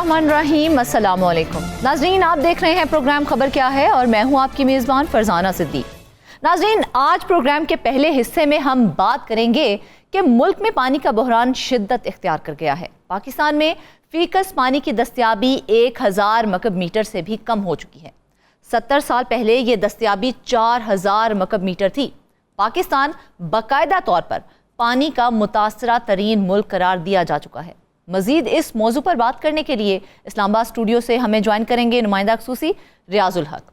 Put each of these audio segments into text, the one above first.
बिस्मिल्लाहिर्रहमानिर्रहीम, अस्सलाम वालेकुम। नाज़रीन, आप देख रहे हैं प्रोग्राम खबर क्या है और मैं हूं आपकी मेज़बान फरजाना सिद्दीक। नाज़रीन, आज प्रोग्राम के पहले हिस्से में हम बात करेंगे कि मुल्क में पानी का बहरान शिद्दत इख्तियार कर गया है। पाकिस्तान में फीकस पानी की दस्तियाबी 1000 मकब मीटर से भी कम हो चुकी है। 70 साल पहले ये दस्तियाबी 4000 मकब मीटर थी। पाकिस्तान बाकायदा तौर पर पानी का मुतासरा तरीन मुल्क करार दिया जा चुका है। मजीद इस मौजू पर बात करने के लिए इस्लामाबाद स्टूडियो से हमें ज्वाइन करेंगे नुमाइंदा खसूसी रियाजुल हक।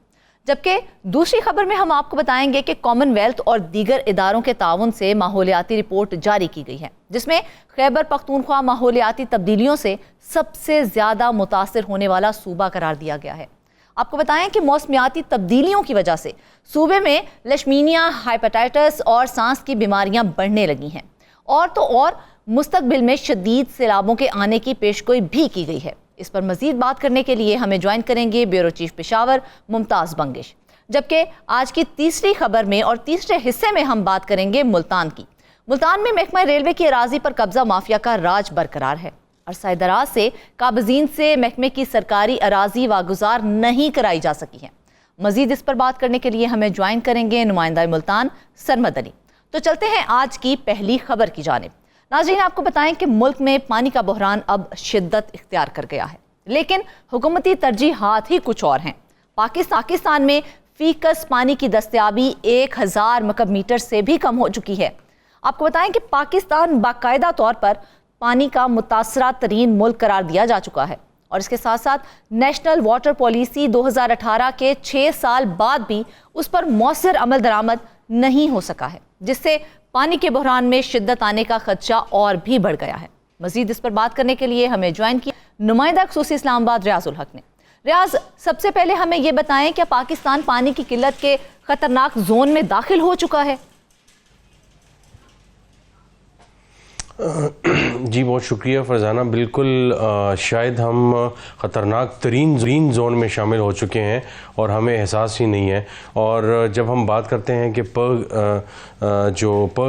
जबकि दूसरी खबर में हम आपको बताएंगे कि कॉमनवेल्थ और दीगर इदारों के ताउन से माहौलियाती रिपोर्ट जारी की गई है, जिसमें खैबर पख्तूनख्वा माहौलियाती तब्दीलियों से सबसे ज़्यादा मुतासिर होने वाला सूबा करार दिया गया है। आपको बताएं कि मौसमियाती तब्दीलियों की वजह से सूबे में लशमीनिया, हाइपेटाइटिस और सांस की बीमारियां बढ़ने लगी हैं और तो और मुस्तकबिल में शदीद सैलाबों के आने की पेशगोई भी की गई है। इस पर मजीद बात करने के लिए हमें ज्वाइन करेंगे ब्यूरो चीफ पेशावर मुमताज़ बंगिश। जबकि आज की तीसरी खबर में और तीसरे हिस्से में हम बात करेंगे मुल्तान की। मुल्तान में महकमा रेलवे की अराजी पर कब्जा माफिया का राज बरकरार है। अरसा दराज से काबजीन से महकमे की सरकारी अराजी वागुजार नहीं कराई जा सकी है। मजीद इस पर बात करने के लिए हमें ज्वाइन करेंगे नुमाइंदा मुल्तान सरमद अली। तो चलते हैं आज की पहली खबर की जानिब। नाज़रीन, आपको बताएं कि मुल्क में पानी का बहरान अब शिद्दत इख्तियार कर गया है, लेकिन हुकूमती तरजीहात ही कुछ और हैं। पाकिस्तान में फीकस पानी की दस्तियाबी 1000 मकब मीटर से भी कम हो चुकी है। आपको बताएं कि पाकिस्तान बाकायदा तौर पर पानी का मुतासरा तरीन मुल्क करार दिया जा चुका है और इसके साथ साथ नेशनल वाटर पॉलिसी 2018 के 6 साल बाद भी उस पर मौसर अमल दरामद नहीं हो सका है, जिससे पानी के बहरान में शिद्दत आने का खदशा और भी बढ़ गया है। मजीद इस पर बात करने के लिए हमें ज्वाइन किया नुमाइंदा खसूसी इस्लामाबाद रियाजुल हक ने। रियाज, सबसे पहले हमें ये बताएं कि पाकिस्तान पानी की किल्लत के खतरनाक जोन में दाखिल हो चुका है? जी बहुत शुक्रिया फरजाना। बिल्कुल शायद हम ख़तरनाक तरीन जोन में शामिल हो चुके हैं और हमें एहसास ही नहीं है। और जब हम बात करते हैं कि पर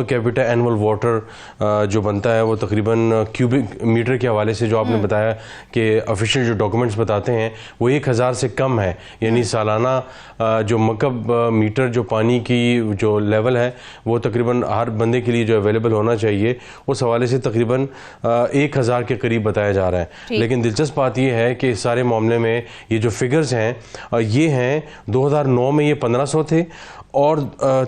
कैपिटा एनुअल वाटर जो बनता है वो तकरीबन क्यूबिक मीटर के हवाले से जो आपने बताया कि ऑफिशियल जो डॉक्यूमेंट्स बताते हैं वो 1000 से कम है, यानी सालाना जो मकब मीटर जो पानी की जो लेवल है वो तकरीबन हर बंदे के लिए जो अवेलेबल होना चाहिए उस हवाले से तकरीबन 1000 के करीब बताया जा रहा है। लेकिन दिलचस्प बात यह है कि इस सारे मामले में ये जो फिगर्स हैं ये हैं 2009 में ये 1500 थे और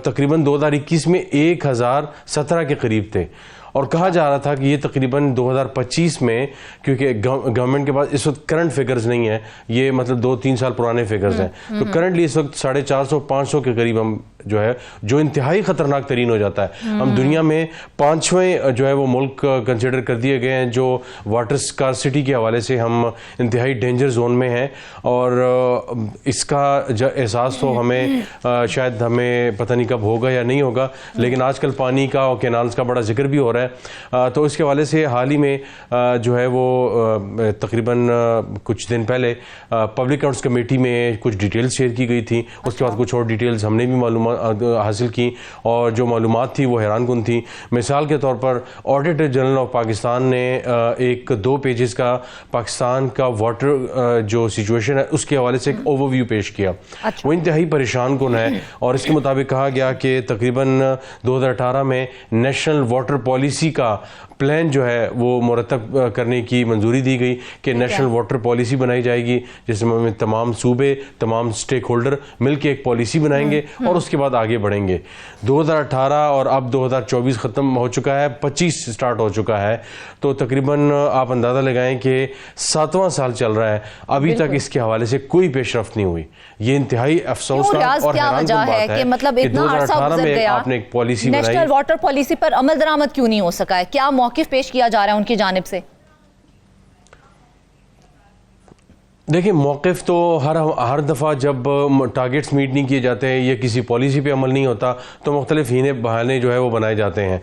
तकरीबन 2021 में 1017 के करीब थे। और कहा जा रहा था कि ये तकरीबन 2025 में, क्योंकि गवर्नमेंट के पास इस वक्त करंट फिगर्स नहीं है, ये मतलब 2-3 साल पुराने फिगर्स हैं, तो करंटली इस वक्त 450-500 के करीब हम जो है जो इंतहाई खतरनाक तरीन हो जाता है। हम दुनिया में 5वें जो है वो मुल्क कंसिडर कर दिए गए हैं जो वाटर स्कार्सिटी के हवाले से हम इंतहाई डेंजर जोन में हैं। और इसका एहसास तो हमें शायद हमें पता नहीं कब होगा या नहीं होगा, लेकिन आजकल पानी का और कैनाल्स का बड़ा जिक्र भी हो रहा है। तो इसके हवाले से हाल ही में जो है वो तकरीबन कुछ दिन पहले पब्लिक अकाउंट्स कमेटी में कुछ डिटेल्स शेयर की गई थी। उसके बाद कुछ और डिटेल्स हमने भी मालूम हासिल की और जो मालूमात थी वो हैरानकुन थी। मिसाल के तौर पर ऑडिटर जनरल ऑफ पाकिस्तान ने 1-2 पेजेस का पाकिस्तान का वाटर जो सिचुएशन है उसके हवाले से एक ओवरव्यू पेश किया। वो इंतहाई परेशान कुन है और इसके मुताबिक कहा गया कि तकरीबन 2018 में नेशनल वाटर पॉलिसी का प्लान जो है वो मुरतब करने की मंजूरी दी गई कि नेशनल वाटर पॉलिसी बनाई जाएगी, जिसमें तमाम सूबे, तमाम स्टेक होल्डर मिलकर एक पॉलिसी बनाएंगे और उसके बाद आगे बढ़ेंगे। 2018 और अब 2024 ख़त्म हो चुका है, 25 स्टार्ट हो चुका है, तो तकरीबन आप अंदाज़ा लगाएं कि 7वां साल चल रहा है, अभी तक इसके हवाले से कोई पेशरफ्त नहीं हुई। ये इंतहाई अफसोसनाक और हैरानकुन बात है कि मतलब इतना अरसा गुज़र गया, आपने एक पॉलिसी बनाई, नेशनल वाटर पॉलिसी पर अमल दरामद क्यों नहीं हो सका है? क्या मौक़िफ़ पेश किया जा रहा है उनकी जानिब से? देखिए, मौक़िफ़ तो हर दफ़ा जब टारगेट्स मीट नहीं किए जाते हैं या किसी पॉलिसी पे अमल नहीं होता तो मुख्तलिफ हीने बहाने जो है वो बनाए जाते हैं।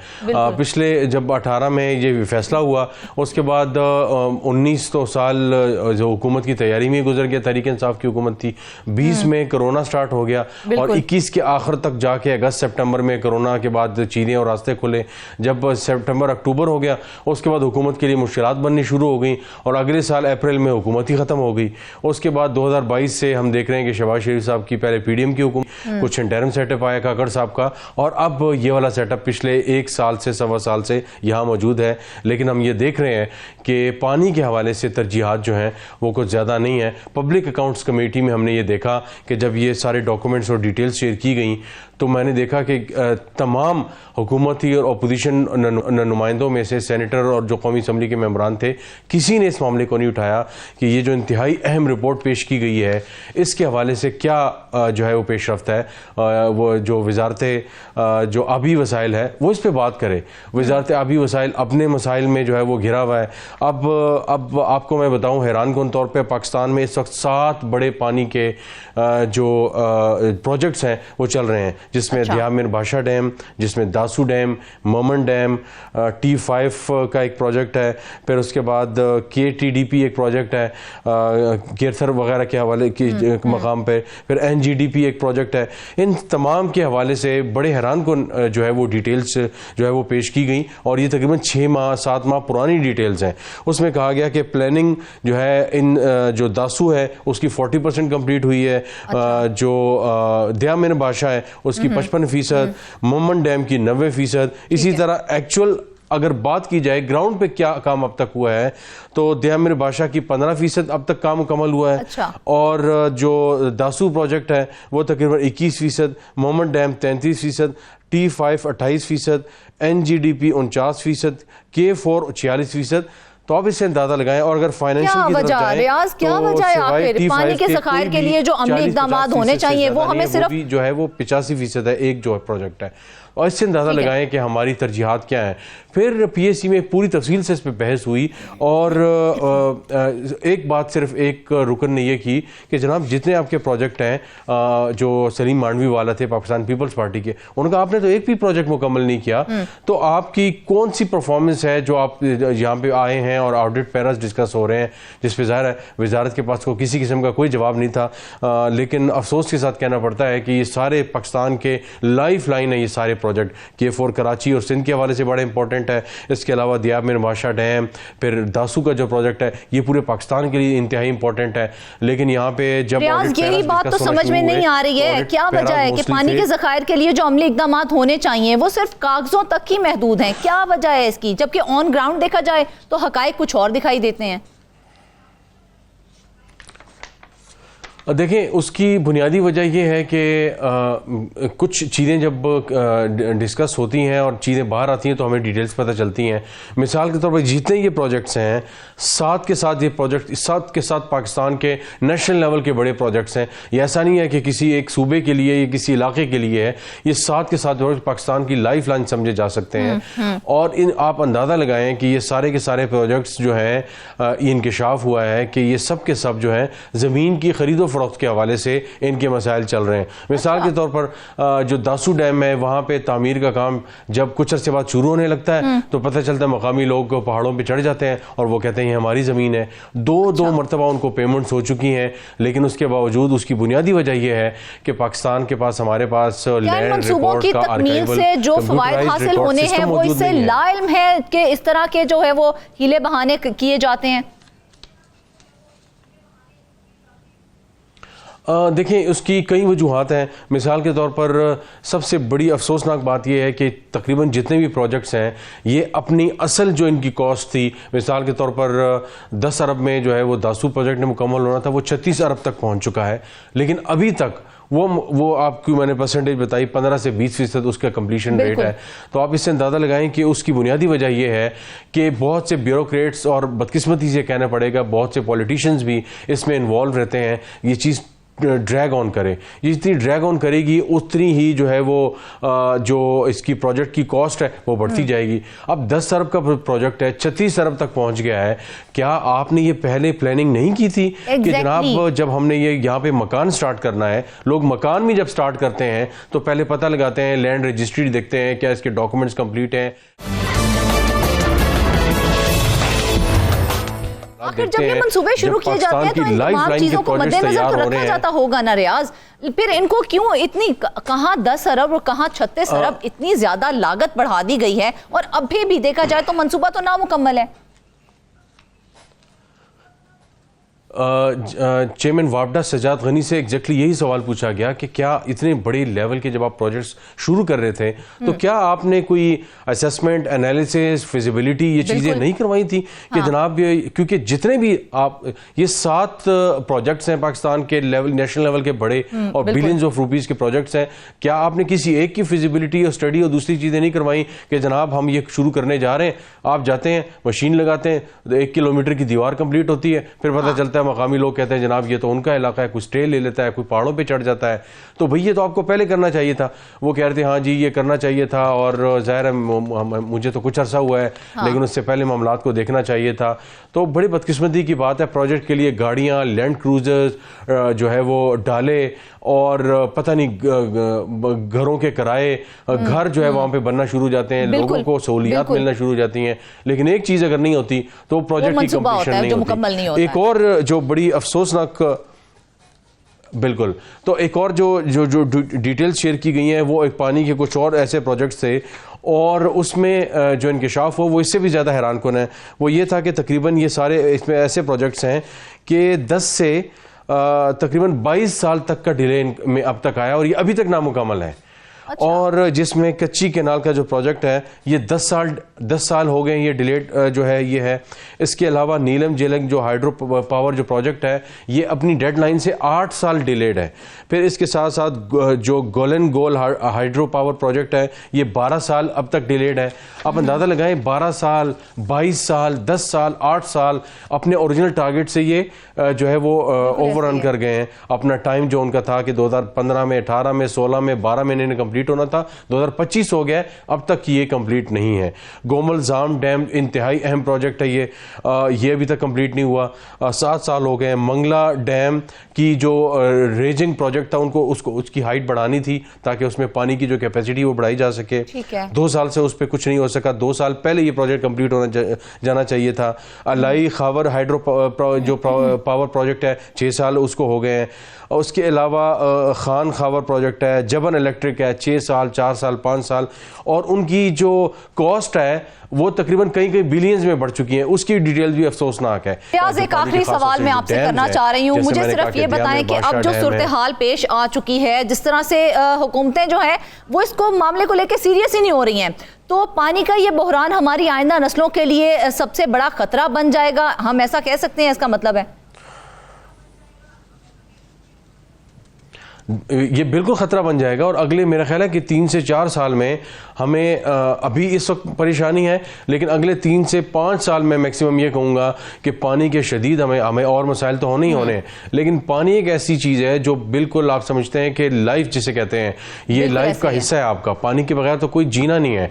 पिछले जब 18 में ये फैसला हुआ उसके बाद 19 तो साल जो हुकूमत की तैयारी में गुजर गया, तहरीक इंसाफ की हुकूमत थी। 20 में कोरोना स्टार्ट हो गया और 21 के आखिर तक जाके अगस्त सितंबर में कोरोना के बाद चीज़ें और रास्ते खुले। जब सितंबर अक्टूबर हो गया उसके बाद हुकूमत के लिए मुश्किलात बननी शुरू हो गई और अगले साल अप्रैल में हुकूमत ही ख़त्म हो गई। उसके बाद 2022 से हम देख रहे हैं कि शहबाज शरीफ साहब की पहले पीडीएम की हुकूमत, कुछ इंटरिम सेटअप आया काकड़ साहब का, और अब ये वाला सेटअप पिछले 1 साल से 1.25 साल से यहाँ मौजूद है। लेकिन हम ये देख रहे हैं कि पानी के हवाले से तरजीहात जो हैं वो कुछ ज़्यादा नहीं है। पब्लिक अकाउंट्स कमेटी में हमने ये देखा कि जब ये सारे डॉक्यूमेंट्स और डिटेल्स शेयर की गई तो मैंने देखा कि तमाम हुकूमती और अपोजिशन नुमाइंदों में से सेनेटर और जो कौमी असम्बली के मेंबरान थे, किसी ने इस मामले को नहीं उठाया कि ये जो इंतहाई अहम रिपोर्ट पेश की गई है इसके हवाले से क्या जो है वो पेशरफ्त है। वो जो वजारत जो आबी वसाइल है वो इस पर बात करे। वजारत आबी वसाइल अपने मसाइल में जो है वो घिरा हुआ है। अब आपको मैं बताऊँ, हैरान कुन तौर पर पाकिस्तान में इस वक्त 7 बड़े पानी के जो प्रोजेक्ट्स हैं वो चल रहे हैं, जिसमें दियाब मीर बादशाह डैम, जिसमें दासू डैम, मोमन डैम, T5 का एक प्रोजेक्ट है, फिर उसके बाद KTDP एक प्रोजेक्ट है केरसर वगैरह के हवाले की मकाम पे, फिर NGDP एक प्रोजेक्ट है। इन तमाम के हवाले से बड़े हैरान कुन जो है वो डिटेल्स जो है वो पेश की गई और ये तकरीबन 6 माह 7 माह पुरानी डिटेल्स हैं। उसमें कहा गया कि प्लानिंग जो है इन जो दासू है उसकी 40% कंप्लीट हुई है। जो दियाब मीर बादशाह है उसकी 55%, मोमन डैम की 90%। इसी तरह एक्चुअल अगर बात की जाए ग्राउंड पे क्या काम अब तक हुआ है तो दियाब मीर बादशाह की 15% अब तक काम मुकम्मल हुआ है। अच्छा। और जो दासू प्रोजेक्ट है वो तकरीबन 21%, मोमन डैम 33%, T5 28%, NGDP 49%, K4 46%। तो आप इससे अंदाजा लगाएं। और अगर फाइनेंशियल की तरफ जाएं, रियाज क्या वजह है आखिर पानी के ज़खायर के लिए जो अमली इक़दाम होने चाहिए वो हमें सिर्फ जो है वो 85% है एक जो प्रोजेक्ट है। और इससे अंदाज़ा लगाएं कि हमारी तरजीहात क्या हैं। फिर PAC में पूरी तफसील से इस पर बहस हुई और एक बात सिर्फ एक रुकन ने यह की कि जनाब जितने आपके प्रोजेक्ट हैं जो सलीम मांडवी वाला थे पाकिस्तान पीपल्स पार्टी के, उनका आपने तो एक भी प्रोजेक्ट मुकम्मल नहीं किया, तो आपकी कौन सी परफॉर्मेंस है जो आप यहाँ पे आए हैं और ऑडिट पैरास डिस्कस हो रहे हैं, जिस पे ज़ाहिर है वजारत के पास को किसी किस्म का कोई जवाब नहीं था। लेकिन अफसोस के साथ कहना पड़ता है कि ये सारे पाकिस्तान के लाइफ लाइन है। ये सारे प्रोजेक्ट K4 कराची और सिंध के हवाले से बड़ा इंपॉर्टेंट है। इसके अलावा दियाब मीर बादशाह डैम, फिर दासू का जो प्रोजेक्ट है ये पूरे पाकिस्तान के लिए इंतहाई इंपॉर्टेंट है। लेकिन यहाँ पे जब यही बात तो समझ में नहीं आ रही है, क्या वजह है कि पानी के ज़खायर के लिए जो अमली इक़दाम होने चाहिए वो सिर्फ कागजों तक ही महदूद हैं? क्या वजह है इसकी, जबकि ऑन ग्राउंड देखा जाए तो हकायक कुछ और दिखाई देते हैं? देखें, उसकी बुनियादी वजह यह है कि कुछ चीज़ें जब डिस्कस होती हैं और चीज़ें बाहर आती हैं तो हमें डिटेल्स पता चलती हैं। मिसाल के तौर पर जितने ये प्रोजेक्ट्स हैं साथ के साथ ये प्रोजेक्ट साथ के साथ पाकिस्तान के नेशनल लेवल के बड़े प्रोजेक्ट्स हैं। ये ऐसा नहीं है कि किसी एक सूबे के लिए या किसी इलाके के लिए है, ये साथ के साथ पाकिस्तान की लाइफ लाइन समझे जा सकते हैं। और इन आप अंदाज़ा लगाएं कि ये सारे के सारे प्रोजेक्ट्स जो हैं ये इंकशाफ हुआ है कि ये सब के सब जो हैं ज़मीन की खरीदो फरोख्त के हवाले से इनके मसाइल चल रहे हैं। मिसाल के तौर पर जो दासू डैम है वहाँ पे तामीर का काम जब कुछ अर्से बाद शुरू होने लगता है तो पता चलता है मकामी लोग पहाड़ों पे चढ़ जाते हैं और वो कहते हैं ये हमारी ज़मीन है। दो मरतबा उनको पेमेंट्स हो चुकी हैं, लेकिन उसके बावजूद उसकी बुनियादी वजह यह है कि पाकिस्तान के पास हमारे पास लैंड रिकॉर्ड का आर्काइवल से जो फवायद हासिल होने हैं वो इससे लाइल्म है कि इस तरह के जो है वो हीले बहाने किए जाते हैं। देखें, उसकी कई वजूहात हैं। मिसाल के तौर पर सबसे बड़ी अफसोसनाक बात यह है कि तकरीबन जितने भी प्रोजेक्ट्स हैं ये अपनी असल जो इनकी कॉस्ट थी, मिसाल के तौर पर 10 अरब में जो है वो दासू प्रोजेक्ट ने मुकम्मल होना था, वो 36 अरब तक पहुंच चुका है। लेकिन अभी तक वो आपकी मैंने परसेंटेज बताई 15 से 20% उसका कंप्लीशन रेट है। तो आप इससे अंदाज़ा लगाएं कि उसकी बुनियादी वजह यह है कि बहुत से ब्यूरोक्रेट्स और बदकिस्मती से कहना पड़ेगा बहुत से पॉलिटिशियंस भी इसमें इन्वॉल्व रहते हैं। ये चीज़ ड्रैग ऑन करे। ये जितनी ड्रैग ऑन करेगी उतनी ही जो है वो जो इसकी प्रोजेक्ट की कॉस्ट है वो बढ़ती जाएगी। अब 10 अरब का प्रोजेक्ट है, 36 अरब तक पहुंच गया है। क्या आपने ये पहले प्लानिंग नहीं की थी कि जनाब जब हमने ये यहाँ पे मकान स्टार्ट करना है, लोग मकान भी जब स्टार्ट करते हैं तो पहले पता लगाते हैं, लैंड रजिस्ट्री देखते हैं क्या इसके डॉक्यूमेंट्स कंप्लीट हैं। आखिर जब ये मंसूबे शुरू किए जाते हैं तो इन तमाम चीजों को मद्देनजर तो रखा जाता होगा ना रियाज, फिर इनको क्यों इतनी कहाँ 10 अरब और कहाँ 36 अरब इतनी ज्यादा लागत बढ़ा दी गई है और अभी भी देखा जाए तो मंसूबा तो नामुकम्मल है। चेयरमैन वापडा सजाद गनी से एग्जैक्टली यही सवाल पूछा गया कि क्या इतने बड़े लेवल के जब आप प्रोजेक्ट्स शुरू कर रहे थे तो क्या आपने कोई असेसमेंट, एनालिसिस, फिजिबिलिटी ये चीज़ें नहीं करवाई थी कि जनाब क्योंकि जितने भी आप ये 7 प्रोजेक्ट्स हैं पाकिस्तान के लेवल, नेशनल लेवल के बड़े और बिलियंस ऑफ रुपीज़ के प्रोजेक्ट्स हैं, क्या आपने किसी एक की फिजिबिलिटी और स्टडी और दूसरी चीज़ें नहीं करवाई कि जनाब हम ये शुरू करने जा रहे हैं? आप जाते हैं, मशीन लगाते हैं, 1 किलोमीटर की दीवार कंप्लीट होती है, फिर पता चलता है मकामी लोग कहते हैं जनाब ये तो उनका इलाका है, कोई स्टे ले लेता है, कोई पहाड़ों पे चढ़ जाता है। तो भैया तो आपको पहले करना चाहिए था। वो कह रहे थे हाँ जी ये करना चाहिए था और ज़ाहिर है मुझे तो कुछ अरसा हुआ है लेकिन उससे पहले मामलात को देखना चाहिए था। तो बड़ी बदकिस्मती की बात है, प्रोजेक्ट के लिए गाड़ियाँ, लैंड क्रूजर्स जो है वो डाले और पता नहीं घरों के किराए, घर जो है वहाँ पे बनना शुरू हो जाते हैं, लोगों को सहूलियात मिलना शुरू हो जाती हैं, लेकिन एक चीज़ अगर नहीं होती तो प्रोजेक्ट की कंप्लीशन नहीं होती। एक और जो बड़ी अफसोसनाक, बिल्कुल, तो एक और जो डिटेल्स शेयर की गई हैं वो एक पानी के कुछ और ऐसे प्रोजेक्ट्स थे और उसमें जो इंकशाफ हो वो इससे भी ज़्यादा हैरानकुन है। वो ये था कि तकरीबन ये सारे इसमें ऐसे प्रोजेक्ट्स हैं कि 10 से तकरीबन 22 साल तक का डिले में अब तक आया और ये अभी तक नामुकम्मल है। अच्छा। और जिसमें कच्ची कैनाल का जो प्रोजेक्ट है ये 10 साल हो गए ये डिलेड जो है ये है। इसके अलावा नीलम जेलंग जो हाइड्रो पावर जो प्रोजेक्ट है ये अपनी डेडलाइन से 8 साल डिलेड है। फिर इसके साथ साथ जो गोलन गोल हाइड्रो पावर प्रोजेक्ट है ये 12 साल अब तक डिलेड है। आप अंदाज़ा लगाएं 12 साल, 22 साल, 10 साल, 8 साल अपने ओरिजिनल टारगेट से ये जो है वो ओवररन कर गए हैं। अपना टाइम जो उनका था कि 2015 में, 18 में, 16 में, 12 में इन्हें कंप्लीट होना था, 2025 हो गया, अब तक ये कंप्लीट नहीं है। गोमल जाम डैम इंतहाई अहम प्रोजेक्ट है ये अभी तक कंप्लीट नहीं हुआ, 7 साल हो गए। मंगला डैम की जो रेजिंग प्रोजेक्ट था उसकी हाइट बढ़ानी थी ताकि उसमें पानी की जो कैपेसिटी वो बढ़ाई जा सके। 2 साल से उस पर कुछ नहीं हो सका, 2 साल पहले ये प्रोजेक्ट कंप्लीट होना जाना चाहिए था। अलाई खावर हाइड्रो जो पावर प्रोजेक्ट है 6 साल उसको हो गए हैं। उसके अलावा खान खावर प्रोजेक्ट है, जबन इलेक्ट्रिक है 6 साल, 4 साल, 5 साल और उनकी जो कॉस्ट है वो तकरीबन कई बिलियंस में बढ़ चुकी है। उसकी डिटेल भी अफसोसनाक है। एक आखिरी सवाल मैं आपसे करना चाह रही हूँ, मुझे सिर्फ ये बताएं कि अब जो सूरत हाल पेश आ चुकी है, जिस तरह से हुकूमतें जो है वो इसको मामले को लेकर सीरियस ही नहीं हो रही हैं, तो पानी का ये बहरान हमारी आइंदा नस्लों के लिए सबसे बड़ा खतरा बन जाएगा, हम ऐसा कह सकते हैं? इसका मतलब है ये बिल्कुल ख़तरा बन जाएगा और अगले मेरा ख्याल है कि 3 से 4 साल में हमें अभी इस वक्त परेशानी है लेकिन अगले 3 से 5 साल में मैक्सिमम ये कहूँगा कि पानी के शदीद हमें और मसाइल तो होने ही होने हैं, लेकिन पानी एक ऐसी चीज़ है जो बिल्कुल आप समझते हैं कि लाइफ जिसे कहते हैं ये लाइफ का हिस्सा है आपका। पानी के बगैर तो कोई जीना नहीं है।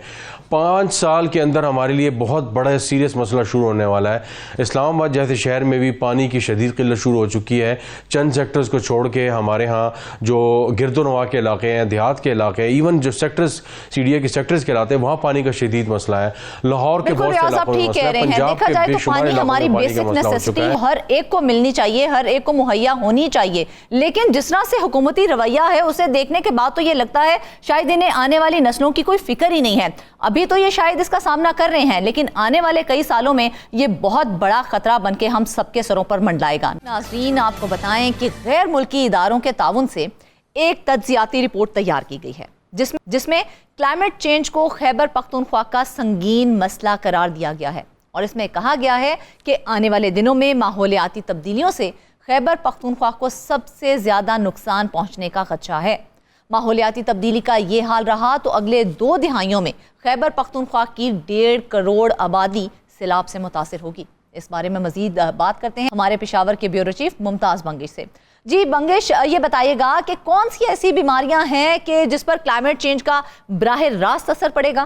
5 साल के अंदर हमारे लिए बहुत बड़ा सीरियस मसला शुरू होने वाला है। इस्लामाबाद जैसे शहर में भी पानी की शदीद किल्लत शुरू हो चुकी है। चंद सेक्टर्स को छोड़ के हमारे यहाँ जो गिरदोनवा के इलाके हैं, देहात के इलाके हैं, इवन जो सेक्टर्स सीडीए के सेक्टर्स कहलाते हैं वहाँ पानी का शदीद मसला है। लाहौर के बहुत से इलाकों में मसला है, पंजाब के बेशुमार इलाकों में पानी का मसला हो चुका है। हर एक को मिलनी चाहिए, हर एक को मुहैया होनी चाहिए, लेकिन जिस तरह से हुकूमती रवैया है उसे देखने के बाद तो ये लगता है शायद इन्हें आने वाली नस्लों की कोई फिक्र ही नहीं है। अभी तो ये शायद इसका सामना कर रहे हैं लेकिन आने वाले कई सालों में ये बहुत बड़ा खतरा बनके हम सबके सरों पर मंडलाएगा। नाज़रीन, आपको बताएं कि गैर मुल्की इदारों के ताउन से एक तज्जियाती रिपोर्ट तैयार की गई है जिसमें क्लाइमेट चेंज को खैबर पख्तूनख्वा का संगीन मसला करार दिया गया है और इसमें कहा गया है कि आने वाले दिनों में माहौलियाती तब्दीलियों से खैबर पख्तूनख्वा को सबसे ज्यादा नुकसान पहुंचने का खदशा है। माहौलियाती तब्दीली का ये हाल रहा तो अगले 2 दिहाइयों में खैबर पख्तूनख्वा की 1.5 करोड़ आबादी सैलाब से मुतासिर होगी। इस बारे में मजीद बात करते हैं हमारे पेशावर के ब्यूरो चीफ मुमताज बंगिश से। जी बंगेश, ये बताइएगा कि कौन सी ऐसी बीमारियां हैं कि जिस पर क्लाइमेट चेंज का बराह रास्त असर पड़ेगा?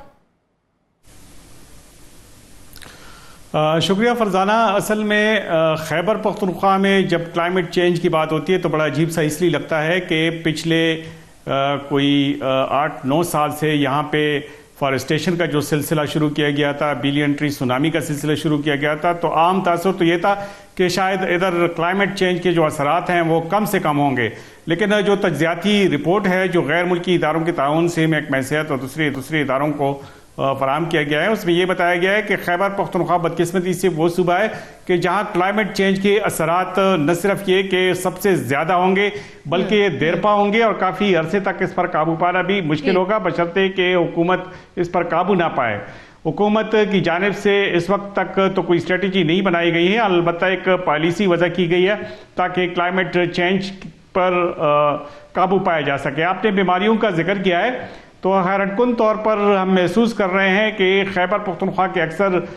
शुक्रिया फरजाना। असल में खैबर पख्तूनख्वा में जब क्लाइमेट चेंज की बात होती है तो बड़ा अजीब सा इसलिए लगता है कि पिछले कोई 8-9 साल से यहाँ पे फॉरेस्टेशन का जो सिलसिला शुरू किया गया था, बिलियन ट्री सुनामी का सिलसिला शुरू किया गया था, तो आम तासुर तो ये था कि शायद इधर क्लाइमेट चेंज के जो असरात हैं वो कम से कम होंगे। लेकिन जो तज्जियाती रिपोर्ट है जो गैर मुल्की इदारों के ताउन से महकमा सेहत और दूसरे इदारों को फराहम किया गया है, उसमें यह बताया गया है कि खैबर पख्तूनख्वा बदकिस्मती से वो सूबा है कि जहां क्लाइमेट चेंज के असरात न सिर्फ ये कि सबसे ज्यादा होंगे बल्कि ये देरपा होंगे और काफी अरसे तक इस पर काबू पाना भी मुश्किल होगा, बशर्ते कि हुकूमत इस पर काबू ना पाए। हुकूमत की जानिब से इस वक्त तक तो कोई स्ट्रेटजी नहीं बनाई गई है, अलबत्ता एक पॉलिसी वजह की गई है ताकि क्लाइमेट चेंज पर काबू पाया जा सके। आपने बीमारियों का जिक्र किया है तो हैरतकुन तौर पर हम महसूस कर रहे हैं कि खैबर पख्तूनख्वा के अक्सर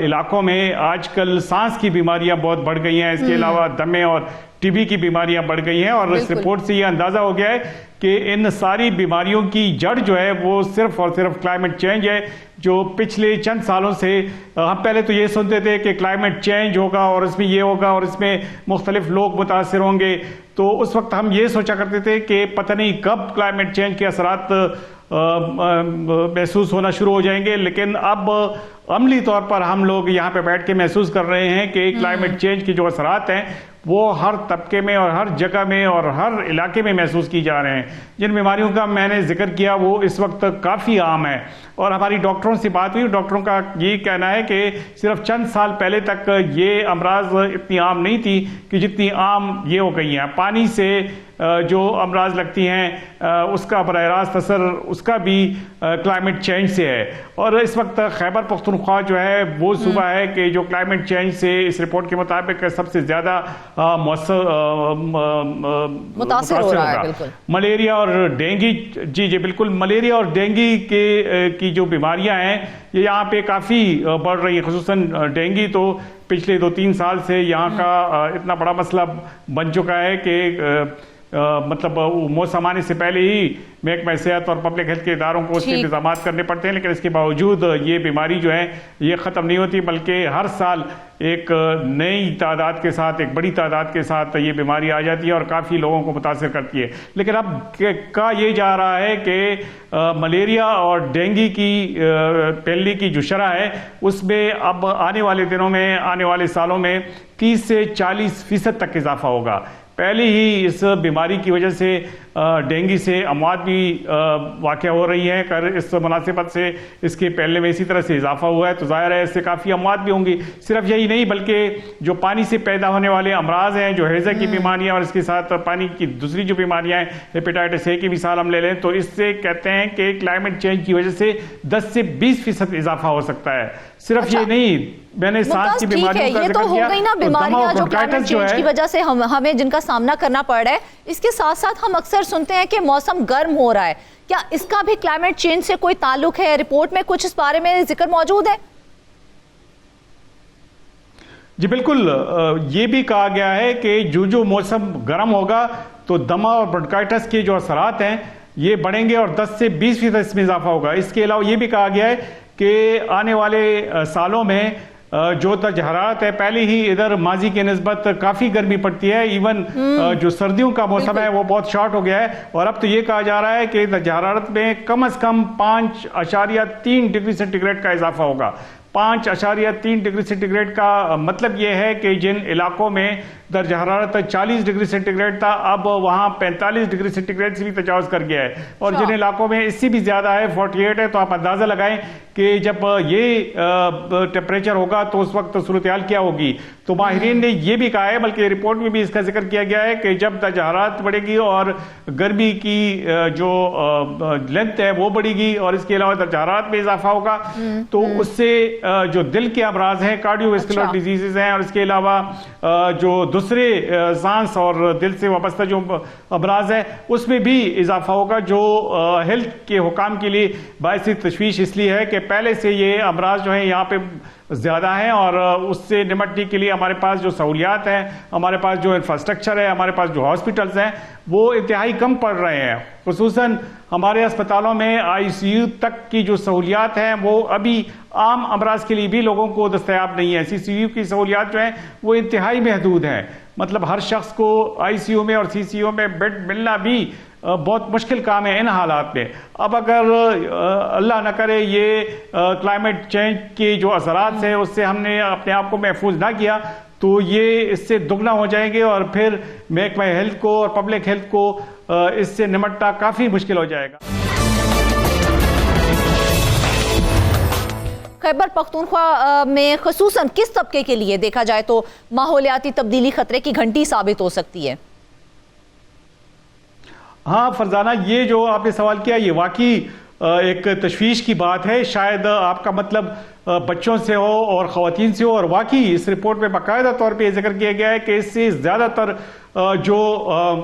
इलाकों में आजकल सांस की बीमारियां बहुत बढ़ गई हैं। इसके अलावा दमे और टीबी की बीमारियां बढ़ गई हैं और इस रिपोर्ट से यह अंदाजा हो गया है कि इन सारी बीमारियों की जड़ जो है वो सिर्फ और सिर्फ क्लाइमेट चेंज है। जो पिछले चंद सालों से हम पहले तो ये सुनते थे कि क्लाइमेट चेंज होगा और इसमें ये होगा और इसमें मुख्तलिफ लोग मुतासिर होंगे, तो उस वक्त हम ये सोचा करते थे कि पता नहीं कब क्लाइमेट चेंज के असरात महसूस होना शुरू हो जाएंगे। लेकिन अब अमली तौर पर हम लोग यहाँ पे बैठ के महसूस कर रहे हैं कि क्लाइमेट चेंज के जो असरात हैं वो हर तबके में और हर जगह में और हर इलाके में महसूस की जा रहे हैं। जिन बीमारियों का मैंने जिक्र किया वो इस वक्त काफ़ी आम है और हमारी डॉक्टरों से बात हुई, डॉक्टरों का ये कहना है कि सिर्फ चंद साल पहले तक ये अमराज इतनी आम नहीं थी कि जितनी आम ये हो गई हैं। पानी से जो अमराज लगती हैं उसका बराह रास्त असर उसका भी क्लाइमेट चेंज से है। और इस वक्त खैबर पख्तूनख्वा जो है वो सूबा है कि जो क्लाइमेट चेंज से इस रिपोर्ट के मुताबिक सबसे ज्यादा मुतासिर हो रहा है। मलेरिया और डेंगू, जी बिल्कुल, मलेरिया और डेंगू की जो बीमारियां हैं ये यहाँ पे काफ़ी बढ़ रही है। खुसूसन डेंगू तो पिछले 2-3 साल से यहाँ का इतना बड़ा मसला बन चुका है कि मतलब मौसम आने से पहले ही महकमा सेहत और पब्लिक हेल्थ के इदारों को उसके इंतजाम करने पड़ते हैं, लेकिन इसके बावजूद ये बीमारी जो है ये ख़त्म नहीं होती, बल्कि हर साल एक नई तादाद के साथ, एक बड़ी तादाद के साथ ये बीमारी आ जाती है और काफ़ी लोगों को मुतासिर करती है। लेकिन अब कहा ये जा रहा है कि मलेरिया और डेंगू की फैलने की जो शरह है उसमें अब आने वाले दिनों में, आने वाले सालों में 30 से 40% तक इजाफा होगा। पहले ही इस बीमारी की वजह से डेंगू से अमवात भी वाक़या हो रही है। कर इस मुनासिबत से इसके पहले में इसी तरह से इजाफा हुआ है तो जाहिर है इससे काफ़ी अमवात भी होंगी। सिर्फ यही नहीं बल्कि जो पानी से पैदा होने वाले अमराज हैं, जो हैज़ा की बीमारियां और इसके साथ पानी की दूसरी जो बीमारियां हैं, हेपेटाइटिस ए की मिसाल हम ले लें तो इससे कहते हैं कि क्लाइमेट चेंज की वजह से 10 से 20% इजाफा हो सकता है। सिर्फ ये नहीं, मैंने सांस की बीमारियों का ये तो हो गई ना बीमारियां जो क्लाइमेट चेंज की वजह से हमें जिनका सामना करना पड़ रहा है। इसके साथ साथ हम अक्सर सुनते हैं कि मौसम गर्म हो रहा है, क्या इसका भी क्लाइमेट चेंज से कोई ताल्लुक है? रिपोर्ट में कुछ इस बारे में जिक्र मौजूद है? जी बिल्कुल, ये भी कहा गया है कि जो मौसम गर्म होगा तो दमा और ब्रोंकाइटिस के जो असरात हैं ये बढ़ेंगे और 10 से 20% इसमें इजाफा होगा। इसके अलावा ये भी कहा गया है कि आने वाले सालों में जो दर्ज हरारत है, पहले ही इधर माजी के निस्बत काफ़ी गर्मी पड़ती है, इवन जो सर्दियों का मौसम है वो बहुत शॉर्ट हो गया है और अब तो ये कहा जा रहा है कि दर्ज हरारत में कम से कम 5.3 डिग्री सेंटीग्रेड का इजाफा होगा। 5.3 डिग्री सेंटीग्रेड का मतलब यह है कि जिन इलाकों में दर्ज हरारत 40 डिग्री सेंटीग्रेड था अब वहां 45 डिग्री सेंटीग्रेड से भी तजावज कर गया है और जिन इलाकों में इससे भी ज्यादा है 48 है, तो आप अंदाजा लगाएं कि जब ये टेम्परेचर होगा तो उस वक्त सूरत हाल क्या होगी। तो माहिरीन ने यह भी कहा है, बल्कि रिपोर्ट में भी इसका जिक्र किया गया है कि जब दर्ज हरारत बढ़ेगी और गर्मी की जो लेंथ है वो बढ़ेगी और इसके अलावा दर्ज हरारत में इजाफा होगा तो उससे जो दिल के अमराज हैं, कार्डियोवैस्कुलर डिजीजेज हैं और इसके अलावा जो दूसरे सांस और दिल से वाबस्ता जो अमराज है उसमें भी इजाफा होगा, जो हेल्थ के हुकाम के लिए बायस तशवीश इसलिए है कि पहले से ये अमराज जो है यहाँ पे ज़्यादा हैं और उससे निपटने के लिए हमारे पास जो सहूलियात हैं, हमारे पास जो इंफ्रास्ट्रक्चर है, हमारे पास जो हॉस्पिटल्स हैं, वो इंतहाई कम पड़ रहे हैं। खुसूसन हमारे अस्पतालों में ICU तक की जो सहूलियात हैं वो अभी आम अमराज के लिए भी लोगों को दस्तयाब नहीं है। CCU की सहूलियात जो हैं वो इंतहाई महदूद हैं। मतलब हर शख्स को ICU में और CCU में बेड मिलना भी बहुत मुश्किल काम है इन हालात में। अब अगर अल्लाह न करे ये क्लाइमेट चेंज के जो असरात हैं उससे हमने अपने आप को महफूज ना किया तो ये इससे दुगना हो जाएंगे और फिर महकमा हेल्थ को और पब्लिक हेल्थ को इससे निपटना काफ़ी मुश्किल हो जाएगा। खैबर पख्तूनख्वा में ख़ुसूसन किस तबके के लिए देखा जाए तो माहौलियाती तब्दीली खतरे की घंटी साबित हो सकती है? हाँ फरजाना, ये जो आपने सवाल किया ये वाकई एक तशवीश की बात है। शायद आपका मतलब बच्चों से हो और ख़वातीन से हो, और वाकई इस रिपोर्ट में बाकायदा तौर पे जिक्र किया गया है कि इससे ज़्यादातर जो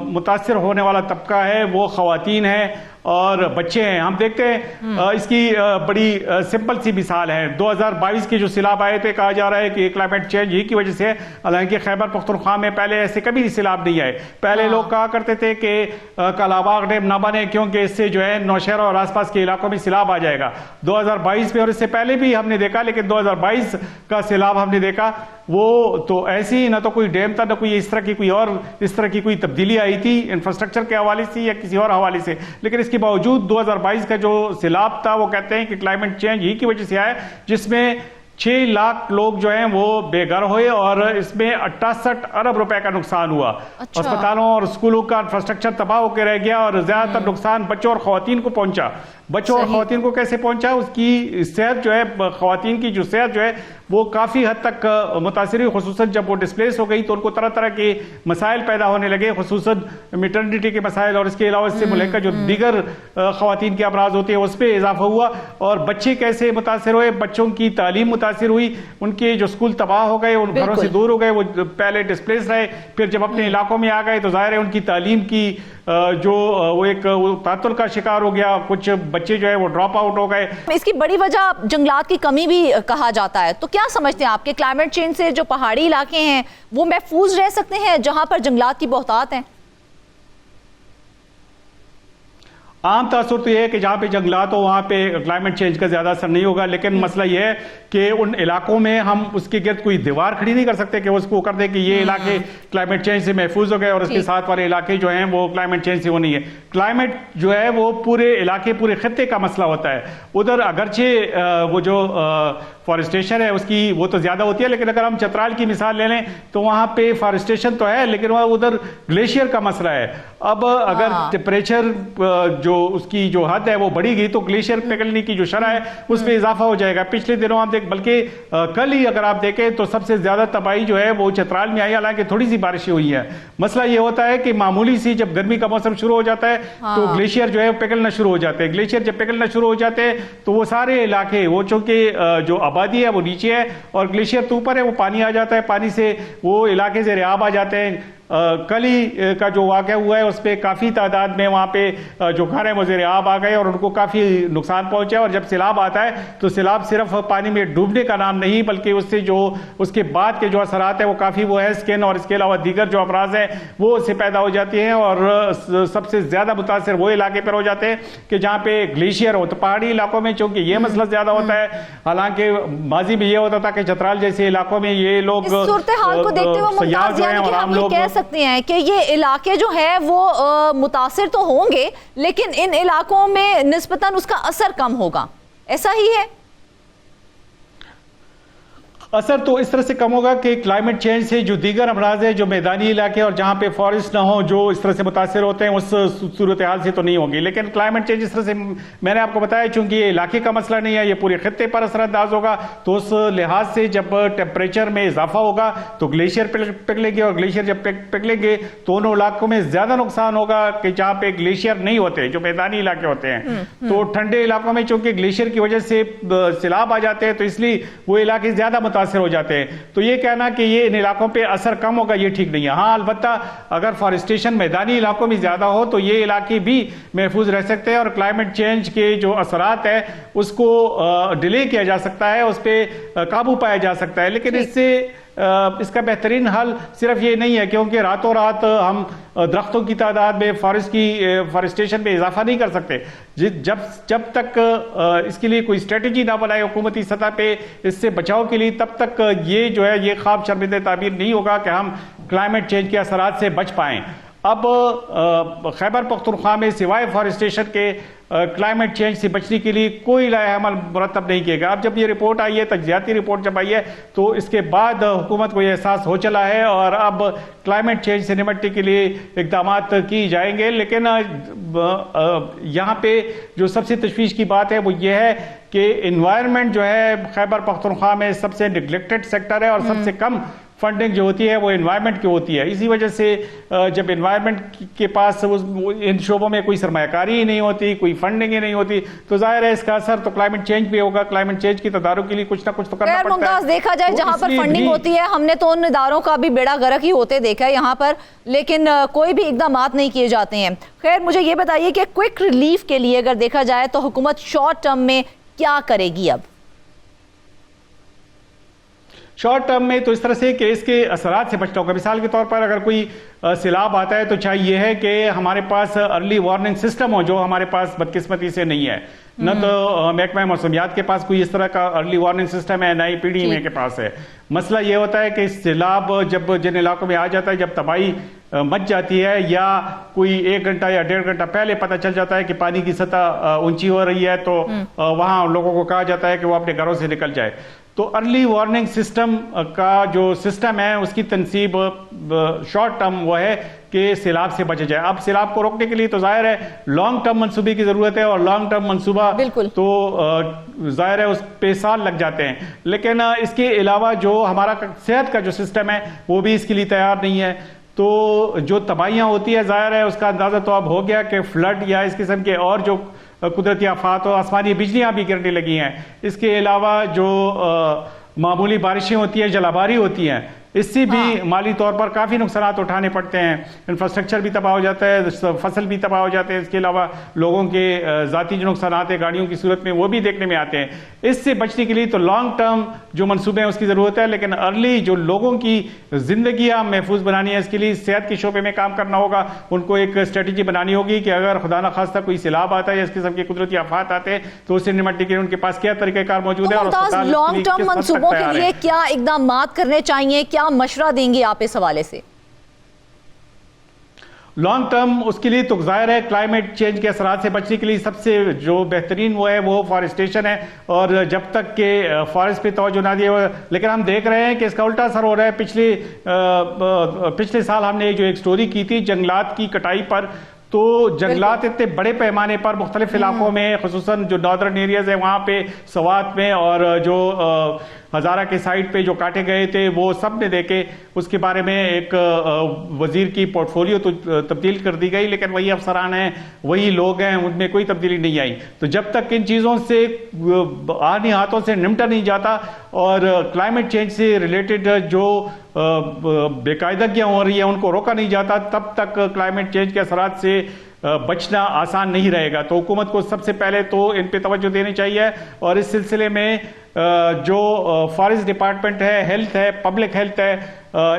मुतासिर होने वाला तबका है वो ख़वातीन है और बच्चे हैं। हम देखते हैं इसकी बड़ी सिंपल सी मिसाल है। 2022 के जो सैलाब आए थे, कहा जा रहा है कि क्लाइमेट चेंज ही की वजह से, हालांकि खैबर पख्तूनख्वा में पहले ऐसे कभी सैलाब नहीं आए। पहले लोग कहा करते थे कि कालाबाग डैम ना बने क्योंकि इससे जो है नौशहरा और आसपास के इलाकों में सैलाब आ जाएगा। 2022 में और इससे पहले भी हमने देखा, लेकिन 2022 का सैलाब हमने देखा वो तो ऐसे ही, ना तो कोई डैम था, ना कोई इस तरह की कोई तब्दीली आई थी इंफ्रास्ट्रक्चर के हवाले से या किसी और हवाले से। लेकिन इसके बावजूद 2022 का जो सैलाब था वो कहते हैं कि क्लाइमेट चेंज ही की वजह से आया, जिसमें 6 लाख लोग जो हैं वो बेघर हुए और इसमें 68 अरब रुपए का नुकसान हुआ। अच्छा। अस्पतालों और स्कूलों का इंफ्रास्ट्रक्चर तबाह होकर रह गया और ज्यादातर नुकसान बच्चों और खवातीन को पहुंचा। बच्चों और खवातीन को कैसे पहुंचा? उसकी सेहत जो है, खवातीन की जो सेहत जो है वो काफी हद तक मुतासिर हुई। खुसूसन जब वो डिस्प्लेस हो गई तो उनको तरह तरह के मसाइल पैदा होने लगे, खुसूसन मैटरनिटी के मसाइल, और इसके अलावा इससे मुल्क जो दीगर खवातीन के अमराज होते हैं उस पर इजाफा हुआ। और बच्चे कैसे मुतासिर हुए? बच्चों की तालीम मुतासिर हुई, उनके जो स्कूल तबाह हो गए, उन घरों से दूर हो गए, वो पहले डिस्प्लेस रहे, फिर जब अपने इलाकों में आ गए तो जाहिर है उनकी तालीम की जो वो एक तातुल का शिकार हो गया। कुछ बच्चे जो है वो ड्रॉप आउट हो गए। इसकी बड़ी वजह जंगलात की कमी भी कहा जाता है, तो क्या समझते हैं आपके क्लाइमेट चेंज से जो पहाड़ी इलाके हैं वो महफूज रह सकते हैं जहां पर जंगलात की बहुतात हैं? आम तासुर तो यह है कि जहां पे जंगलात हो वहां पे क्लाइमेट चेंज का ज्यादा असर नहीं होगा, लेकिन मसला यह है कि उन इलाकों में हम उसके गिर्द कोई दीवार खड़ी नहीं कर सकते कि उसको कर दे कि ये इलाके क्लाइमेट चेंज से महफूज हो गए और उसके साथ वाले इलाके जो हैं वो क्लाइमेट चेंज से वो नहीं है। क्लाइमेट जो है वो पूरे इलाके, पूरे खित्ते का मसला होता है। उधर अगरचे वो जो फॉरेस्टेशन है उसकी वो तो ज्यादा होती है, लेकिन अगर हम चतराल की मिसाल ले लें तो वहां पे फॉरेस्टेशन तो है लेकिन वह उधर ग्लेशियर का मसला है। अब अगर टेम्परेचर जो उसकी जो हद है वो बढ़ी गई तो ग्लेशियर पिघलने की जो शरह है उस पर इजाफा हो जाएगा। पिछले दिनों आप बल्कि कल ही अगर आप देखें तो सबसे ज्यादा तबाही जो है वो चतराल में आई, हालांकि थोड़ी सी बारिशें हुई है। मसला ये होता है कि मामूली सी जब गर्मी का मौसम शुरू हो जाता है तो ग्लेशियर जो है पिघलना शुरू हो जाते हैं। ग्लेशियर जब पिघलना शुरू हो जाते हैं तो वो सारे इलाके, वो चूंकि जो आबादी है वो नीचे है और ग्लेशियर तो ऊपर है, वो पानी आ जाता है, पानी से वो इलाके से रेआब आ जाते हैं। कल ही का जो वाक़या हुआ है उस पर काफ़ी तादाद में वहाँ पे जो घर हैं वो ज़ेर-ए-आब आ गए और उनको काफ़ी नुकसान पहुँचा। और जब सैलाब आता है तो सैलाब सिर्फ पानी में डूबने का नाम नहीं बल्कि उससे जो उसके बाद के जो असरात है वो काफ़ी वो है स्किन और इसके अलावा दीगर जो अमराज हैं वो उससे पैदा हो जाती हैं। और सबसे ज़्यादा मुतासर वो इलाके पर हो जाते हैं कि जहाँ पे ग्लेशियर हो। तो पहाड़ी इलाकों में चूँकि ये मसला ज़्यादा होता है, हालांकि माजी में ये होता था कि चतराल जैसे इलाकों में ये लोग सूरत-ए-हाल को देखते हुए मुमताज यानी कि हम ये कह सकते हैं कि ये इलाके जो है वो मुतासिर तो होंगे लेकिन इन इलाकों में निस्बतन उसका असर कम होगा, ऐसा ही है? असर तो इस तरह से कम होगा कि क्लाइमेट चेंज से जो दीगर अमराज है, जो मैदानी इलाके और जहां पे फॉरेस्ट ना हो, जो इस तरह से मुतासर होते हैं, उस सूरत हाल से तो नहीं होगी। लेकिन क्लाइमेट चेंज इस तरह से मैंने आपको बताया चूंकि ये इलाके का मसला नहीं है, ये पूरे खित्ते पर असरअंदाज होगा। तो उस लिहाज से जब टेम्परेचर में इजाफा होगा तो ग्लेशियर पिघलेंगे और ग्लेशियर जब पिघलेंगे तो उन इलाकों में ज्यादा नुकसान होगा कि जहाँ पे ग्लेशियर नहीं होते, जो मैदानी इलाके होते हैं। तो ठंडे इलाकों में चूंकि ग्लेशियर की वजह से सैलाब आ जाते हैं तो इसलिए वो इलाके ज्यादा मुतासर हो जाते हैं। तो ये कहना कि ये इन इलाकों पे असर कम होगा, ये ठीक नहीं है। हाँ, अलबत्ता अगर फॉरेस्टेशन मैदानी इलाकों में ज़्यादा हो तो ये इलाके भी महफूज रह सकते हैं और क्लाइमेट चेंज के जो असरात है उसको डिले किया जा सकता है, उस पर काबू पाया जा सकता है। लेकिन इससे इसका बेहतरीन हल सिर्फ ये नहीं है क्योंकि रातों रात हम दरख्तों की तादाद में फॉरेस्टेशन में इजाफा नहीं कर सकते। जब तक इसके लिए कोई स्ट्रेटजी ना बनाए हुकूमती सतह पे इससे बचाव के लिए, तब तक ये जो है ये ख्वाब शर्मिंदे ताबीर नहीं होगा कि हम क्लाइमेट चेंज के असरात से बच पाएं। अब खैबर पख्तूनख्वा में सिवाय फॉरेस्टेशन के क्लाइमेट चेंज से बचने के लिए कोई लाया अमल मुरतब नहीं किया गया। अब जब ये रिपोर्ट आई है, तज्जियाती रिपोर्ट जब आई है, तो इसके बाद हुकूमत को यह एहसास हो चला है और अब क्लाइमेट चेंज से निपटने के लिए इकदाम की जाएंगे। लेकिन यहाँ पे जो सबसे तशवीश की बात है वो ये है कि इन्वायरमेंट जो है खैबर पख्तूनख्वा में सबसे निगलेक्टेड सेक्टर है और सबसे कम फंडिंग जो होती है वो एनवायरनमेंट की होती है। इसी वजह से जब एनवायरनमेंट के पास इन शोबों में कोई सरमायाकारी ही नहीं होती, कोई फंडिंग ही नहीं होती, तो जाहिर है इसका असर तो क्लाइमेट चेंज पे होगा। क्लाइमेट चेंज की तदारुक के लिए कुछ ना कुछ तो करना पड़ता है। देखा जाए जहां पर फंडिंग होती है, हमने तो उन इदारों का भी बेड़ा गर्क ही होते देखा है यहाँ पर, लेकिन कोई भी इकदाम नहीं किए जाते हैं। खैर, मुझे ये बताइए कि क्विक रिलीफ के लिए अगर देखा जाए तो हुकूमत शॉर्ट टर्म में क्या करेगी? अब शॉर्ट टर्म में तो इस तरह से कि इसके असरात से बचना होगा। मिसाल के तौर पर अगर कोई सैलाब आता है तो चाहिए है कि हमारे पास अर्ली वार्निंग सिस्टम हो, जो हमारे पास बदकिस्मती से नहीं है। न तो महकमा मौसमियात के पास कोई इस तरह का अर्ली वार्निंग सिस्टम है, न ही PDMA के पास है। मसला ये होता है कि सैलाब जब जिन इलाकों में आ जाता है, जब तबाही मच जाती है या कोई 1 घंटा या 1.5 घंटा पहले पता चल जाता है कि पानी की सतह ऊंची हो रही है, तो वहां लोगों को कहा जाता है कि वो अपने घरों से निकल जाए। तो अर्ली वार्निंग सिस्टम का जो सिस्टम है उसकी तनसीब शॉर्ट टर्म वो है कि सैलाब से बचा जाए। अब सैलाब को रोकने के लिए तो जाहिर है लॉन्ग टर्म मंसूबे की जरूरत है और लॉन्ग टर्म मंसूबा तो जाहिर है उस पे साल लग जाते हैं। लेकिन इसके अलावा जो हमारा सेहत का जो सिस्टम है वो भी इसके लिए तैयार नहीं है। तो जो तबाहियां होती है जाहिर है उसका अंदाजा तो अब हो गया कि फ्लड या इस किस्म के और जो कुदरती आफात और आसमानी बिजलियां भी गिरने लगी हैं। इसके अलावा जो मामूली बारिशें होती हैं, जलाबारी होती हैं, इससे भी माली तौर पर काफ़ी नुकसान उठाने पड़ते हैं। इंफ्रास्ट्रक्चर भी तबाह हो जाता है, फसल भी तबाह हो जाते हैं। इसके अलावा लोगों के ज़ाती जो नुकसान हैं गाड़ियों की सूरत में वो भी देखने में आते हैं। इससे बचने के लिए तो लॉन्ग टर्म जो मनसूबे हैं उसकी ज़रूरत है, लेकिन अर्ली जो लोगों की ज़िंदगियाँ महफूज बनानी है इसके लिए सेहत के शोबे में काम करना होगा। उनको एक स्ट्रेटजी बनानी होगी कि अगर खुदा न खास्ता कोई सैलाब आता है या इस किस्म के कुदरती आफात आते हैं तो उससे निपटने के लिए उनके पास क्या तरीक़ेकार मौजूद है और लॉन्ग टर्म मनसूबों के लिए क्या इकदाम करने चाहिए, क्या मशवरा देंगे आप इस हवाले से? लॉन्ग टर्म उसके लिए तो जाहिर है क्लाइमेट चेंज के असरात से बचने के लिए सबसे जो बेहतरीन वो है वो फॉरेस्टेशन है। और जब तक के फॉरेस्ट पे तवज्जो ना दिए, लेकिन हम देख रहे हैं कि इसका उल्टा असर हो रहा है। पिछले साल हमने जो एक स्टोरी की थी जंगलात की कटाई पर, तो जंगलात इतने बड़े पैमाने पर मुख्तलिफ इलाकों में, खुसूसन जो नॉर्दर्न एरियाज है वहाँ पे, सवात में और जो हजारा के साइड पे जो काटे गए थे वो सब ने देखे। उसके बारे में एक वजीर की पोर्टफोलियो तो तब्दील कर दी गई, लेकिन वही अफसरान हैं, वही लोग हैं, उनमें कोई तब्दीली नहीं आई। तो जब तक इन चीज़ों से आनी हाथों से निपटा नहीं जाता और क्लाइमेट चेंज से रिलेटेड जो बेकायदगियाँ हो रही है उनको रोका नहीं जाता, तब तक क्लाइमेट चेंज के असरात से बचना आसान नहीं रहेगा। तो हुकूमत को सबसे पहले तो इन पे तवज्जो देनी चाहिए और इस सिलसिले में जो फॉरेस्ट डिपार्टमेंट है, हेल्थ है, पब्लिक हेल्थ है,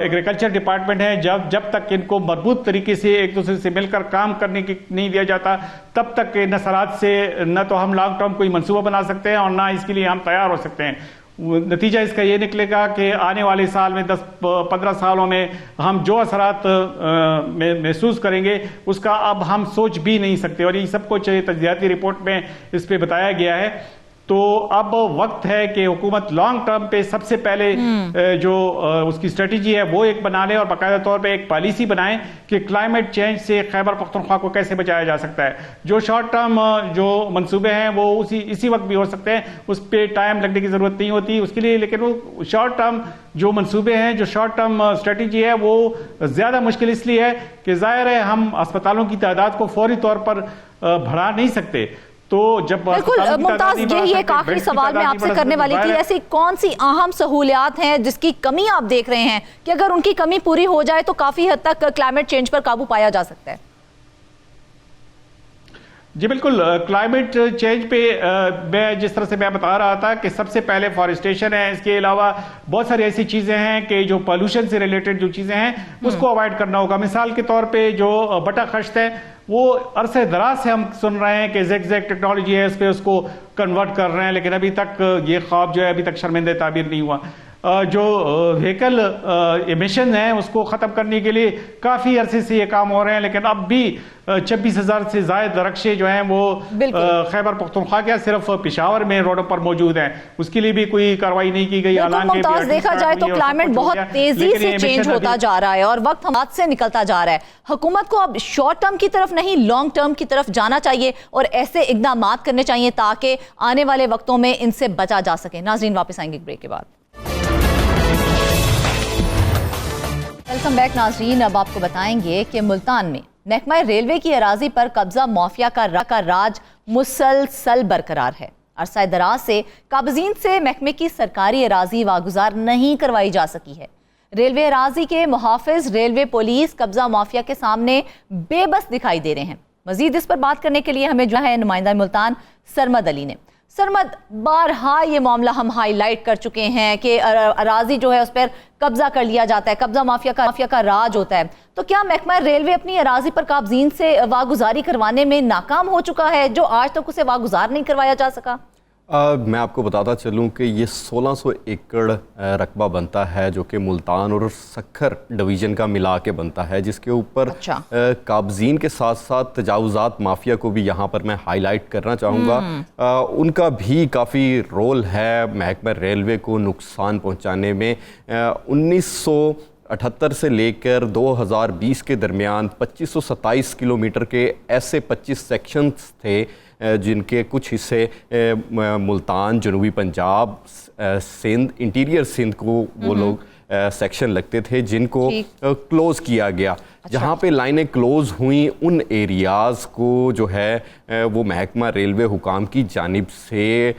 एग्रीकल्चर डिपार्टमेंट है, जब तक इनको मजबूत तरीके से एक दूसरे से मिलकर काम करने की नहीं दिया जाता, तब तक इन असरात से न तो हम लॉन्ग टर्म कोई मंसूबा बना सकते हैं और ना इसके लिए हम तैयार हो सकते हैं। नतीजा इसका ये निकलेगा कि आने वाले साल में 10-15 सालों में हम जो असरात महसूस करेंगे उसका अब हम सोच भी नहीं सकते। और ये सब कुछ तज्जियाती रिपोर्ट में इस पे बताया गया है। तो अब वक्त है कि हुकूमत लॉन्ग टर्म पे सबसे पहले जो उसकी स्ट्रेटजी है वो एक बना ले और बाकायदा तौर पे एक पॉलिसी बनाए कि क्लाइमेट चेंज से खैबर पख्तूनख्वा को कैसे बचाया जा सकता है। जो शॉर्ट टर्म जो मंसूबे हैं वो इसी वक्त भी हो सकते हैं, उस पर टाइम लगने की जरूरत नहीं होती उसके लिए। लेकिन वो शॉर्ट टर्म जो मंसूबे हैं, जो शॉर्ट टर्म स्ट्रेटजी है, वो ज्यादा मुश्किल इसलिए है कि जाहिर है हम अस्पतालों की तादाद को फौरी तौर पर बढ़ा नहीं सकते। तो जब बिल्कुल मुमताज, यही एक आखिरी सवाल मैं आपसे करने वाली थी, ऐसी कौन सी अहम सहूलियात हैं जिसकी कमी आप देख रहे हैं कि अगर उनकी कमी पूरी हो जाए तो काफी हद तक क्लाइमेट चेंज पर काबू पाया जा सकता है? जी बिल्कुल, क्लाइमेट चेंज पे मैं जिस तरह से मैं बता रहा था कि सबसे पहले फॉरेस्टेशन है, इसके अलावा बहुत सारी ऐसी चीज़ें हैं कि जो पॉल्यूशन से रिलेटेड जो चीज़ें हैं उसको अवॉइड करना होगा। मिसाल के तौर पे जो बटा खश्त है वो अरसे दराज से हम सुन रहे हैं कि ज़ेग टेक्नोलॉजी है, इस पर उसको कन्वर्ट कर रहे हैं, लेकिन अभी तक ये ख्वाब जो है अभी तक शर्मिंदा ताबीर नहीं हुआ। जो व्हीकल एमिशन है उसको ख़त्म करने के लिए काफ़ी अरसे से ये काम हो रहे हैं, लेकिन अब भी 26,000 से ज़ायद रक्शे जो हैं वो खैबर पख्तूनख्वा के सिर्फ पेशावर में रोडों पर मौजूद हैं, उसके लिए भी कोई कार्रवाई नहीं की गई। मुमताज, देखा जाए तो क्लाइमेट बहुत तेजी से चेंज होता जा रहा है और वक्त हम हाथ से निकलता जा रहा है। हुकूमत को अब शॉर्ट टर्म की तरफ नहीं, लॉन्ग टर्म की तरफ जाना चाहिए और ऐसे इकदाम करने चाहिए ताकि आने वाले वक्तों में इनसे बचा जा सके। नाज़रीन, वापस आएंगे ब्रेक के बाद। वेलकम बैक नाज़रीन, अब आपको बताएंगे कि मुल्तान में महकमा रेलवे की अराजी पर कब्जा माफिया का राज मुसलसल बरकरार है। अरसा दराज से काबजीन से महकमे की सरकारी अराजी वागुजार नहीं करवाई जा सकी है। रेलवे अराजी के मुहाफिज रेलवे पुलिस कब्जा माफिया के सामने बेबस दिखाई दे रहे हैं। मजीद इस पर बात करने के लिए हमें जो है नुमाइंदा मुल्तान सरमद अली ने। सरमद, बारहा ये मामला हम हाईलाइट कर चुके हैं कि अराजी जो है उस पर कब्जा कर लिया जाता है, कब्जा माफिया का राज होता है। तो क्या महकमा रेलवे अपनी अराजी पर काबजीन से वागुजारी करवाने में नाकाम हो चुका है जो आज तक उसे वागुजार नहीं करवाया जा सका? मैं आपको बताता चलूं कि ये 1600 एकड़ रकबा बनता है जो कि मुल्तान और सखर डिवीज़न का मिला के बनता है, जिसके ऊपर काबजीन के साथ साथ तजावुज़ात माफिया को भी यहाँ पर मैं हाईलाइट करना चाहूँगा। उनका भी काफ़ी रोल है महकमा रेलवे को नुकसान पहुँचाने में। 1978 से लेकर 2020 के दरमियान 2527 किलोमीटर के ऐसे 25 सेक्शंस थे जिनके कुछ हिस्से मुल्तान, जनूबी पंजाब, सिंध, इंटीरियर सिंध को वो लोग सेक्शन लगते थे जिनको क्लोज़ किया गया। जहाँ पे लाइनें क्लोज़ हुई उन एरियाज़ को जो है वो महकमा रेलवे हुकाम की जानिब से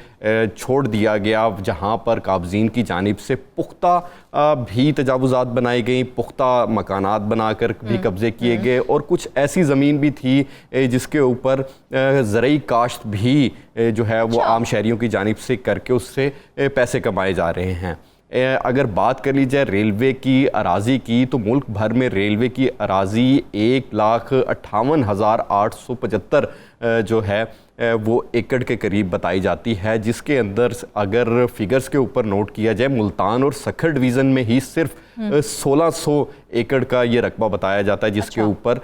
छोड़ दिया गया, जहाँ पर काबजीन की जानिब से पुख्ता भी तजावुज़ात बनाई गई, पुख्ता मकानात बनाकर भी कब्ज़े किए गए और कुछ ऐसी ज़मीन भी थी जिसके ऊपर ज़रई काश्त भी जो है वो आम शहरियों की जानिब से करके उससे पैसे कमाए जा रहे हैं। अगर बात कर ली जाए रेलवे की अराजी की तो मुल्क भर में रेलवे की अराजी 1,58,875 जो है वो एकड़ के करीब बताई जाती है, जिसके अंदर अगर फिगर्स के ऊपर नोट किया जाए मुल्तान और सखर डिवीज़न में ही सिर्फ 1600 एकड़ का ये रकबा बताया जाता है जिसके ऊपर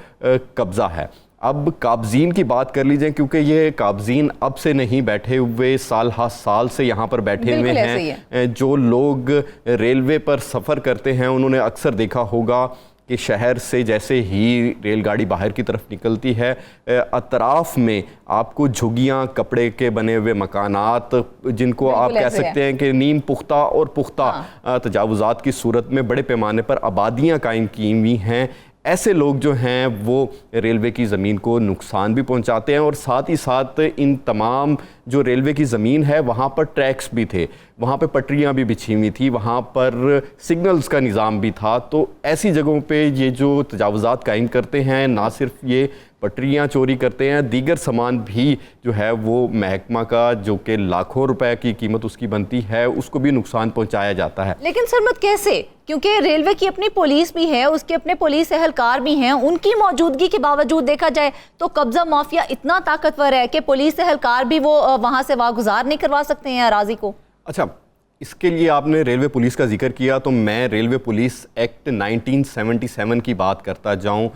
कब्ज़ा है। अब काबजीन की बात कर लीजिए, क्योंकि ये काबजीन अब से नहीं बैठे हुए, साल हा साल से यहाँ पर बैठे हुए हैं। जो लोग रेलवे पर सफ़र करते हैं उन्होंने अक्सर देखा होगा कि शहर से जैसे ही रेलगाड़ी बाहर की तरफ निकलती है अतराफ़ में आपको झुग्गियाँ, कपड़े के बने हुए मकानात, जिनको आप कह सकते हैं कि नीम पुख्ता और पुख्ता तजावुज़ात की सूरत में बड़े पैमाने पर आबादियाँ कायम की हुई हैं। ऐसे लोग जो हैं वो रेलवे की ज़मीन को नुकसान भी पहुंचाते हैं और साथ ही साथ इन तमाम जो रेलवे की ज़मीन है वहाँ पर ट्रैक्स भी थे, वहाँ पे पटरियाँ भी बिछी हुई थी, वहाँ पर सिग्नल्स का निज़ाम भी था। तो ऐसी जगहों पे ये जो तजावुज़ात कायम करते हैं, ना सिर्फ ये पटरियाँ चोरी करते हैं, दीगर सामान भी जो है वो महकमा का जो कि लाखों रुपए की कीमत उसकी बनती है उसको भी नुकसान पहुंचाया जाता है। लेकिन सरमद कैसे? क्योंकि रेलवे की अपनी पुलिस भी है, उसके अपने पुलिस एहलकार भी हैं, उनकी मौजूदगी के बावजूद देखा जाए तो कब्जा माफिया इतना ताकतवर है कि पुलिस एहलकार भी वो वहाँ से वागुजार नहीं करवा सकते हैं अराजी को। अच्छा, इसके लिए आपने रेलवे पुलिस का जिक्र किया तो मैं रेलवे पुलिस एक्ट 1977 की बात करता जाऊं।